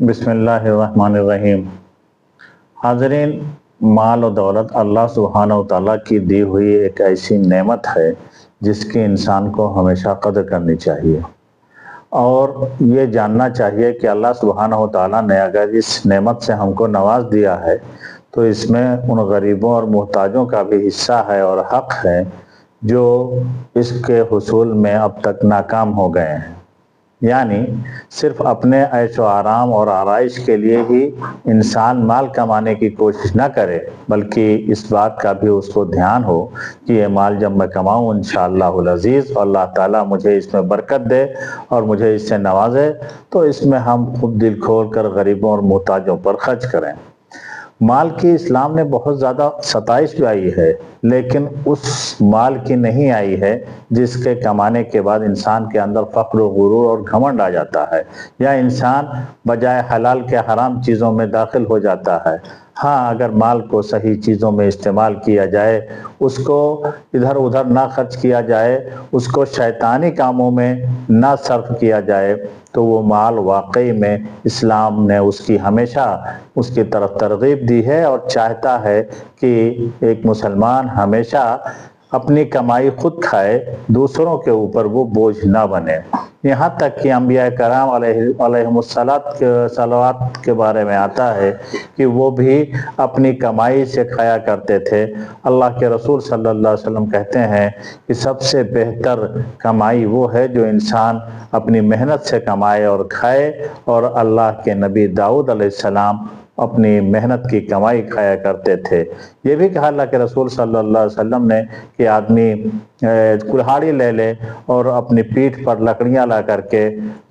بسم اللہ الرحمن الرحیم۔ حاضرین، مال و دولت اللہ سبحانہ و تعالیٰ کی دی ہوئی ایک ایسی نعمت ہے جس کی انسان کو ہمیشہ قدر کرنی چاہیے، اور یہ جاننا چاہیے کہ اللہ سبحانہ و تعالیٰ نے اگر اس نعمت سے ہم کو نواز دیا ہے تو اس میں ان غریبوں اور محتاجوں کا بھی حصہ ہے اور حق ہے جو اس کے حصول میں اب تک ناکام ہو گئے ہیں۔ یعنی صرف اپنے عیش و آرام اور آرائش کے لیے ہی انسان مال کمانے کی کوشش نہ کرے، بلکہ اس بات کا بھی اس کو دھیان ہو کہ یہ مال جب میں کماؤں انشاءاللہ العزیز اور اللہ تعالیٰ مجھے اس میں برکت دے اور مجھے اس سے نوازے، تو اس میں ہم خود دل کھول کر غریبوں اور محتاجوں پر خرچ کریں۔ مال کی اسلام نے بہت زیادہ ستائش بھی آئی ہے، لیکن اس مال کی نہیں آئی ہے جس کے کمانے کے بعد انسان کے اندر فخر و غرور اور گھمنڈ آ جاتا ہے، یا انسان بجائے حلال کے حرام چیزوں میں داخل ہو جاتا ہے۔ ہاں، اگر مال کو صحیح چیزوں میں استعمال کیا جائے، اس کو ادھر ادھر نہ خرچ کیا جائے، اس کو شیطانی کاموں میں نہ صرف کیا جائے، تو وہ مال واقعی میں اسلام نے اس کی ہمیشہ اس کی طرف ترغیب دی ہے اور چاہتا ہے کہ ایک مسلمان ہمیشہ اپنی کمائی خود کھائے، دوسروں کے اوپر وہ بوجھ نہ بنے۔ یہاں تک کہ انبیاء کرام علیہم الصلوات کے بارے میں آتا ہے کہ وہ بھی اپنی کمائی سے کھایا کرتے تھے۔ اللہ کے رسول صلی اللہ علیہ وسلم کہتے ہیں کہ سب سے بہتر کمائی وہ ہے جو انسان اپنی محنت سے کمائے اور کھائے، اور اللہ کے نبی داؤد علیہ السلام اپنی محنت کی کمائی کھایا کرتے تھے۔ یہ بھی کہا اللہ کے رسول صلی اللہ علیہ وسلم نے کہ آدمی کلہاڑی لے لے اور اپنی پیٹھ پر لکڑیاں لا کر کے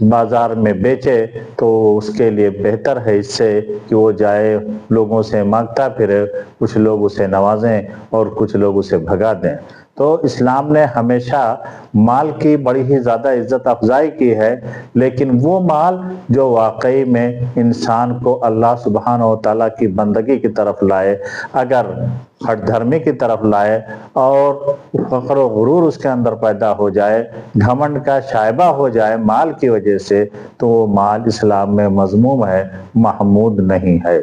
بازار میں بیچے تو اس کے لیے بہتر ہے اس سے کہ وہ جائے لوگوں سے مانگتا پھرے، کچھ لوگ اسے نوازیں اور کچھ لوگ اسے بھگا دیں۔ تو اسلام نے ہمیشہ مال کی بڑی ہی زیادہ عزت افزائی کی ہے، لیکن وہ مال جو واقعی میں انسان کو اللہ سبحانہ و تعالیٰ کی بندگی کی طرف لائے، اگر ہٹ دھرمی کی طرف لائے اور فخر و غرور اس کے اندر پیدا ہو جائے، گھمنڈ کا شائبہ ہو جائے مال کی وجہ سے، تو وہ مال اسلام میں مذموم ہے، محمود نہیں ہے۔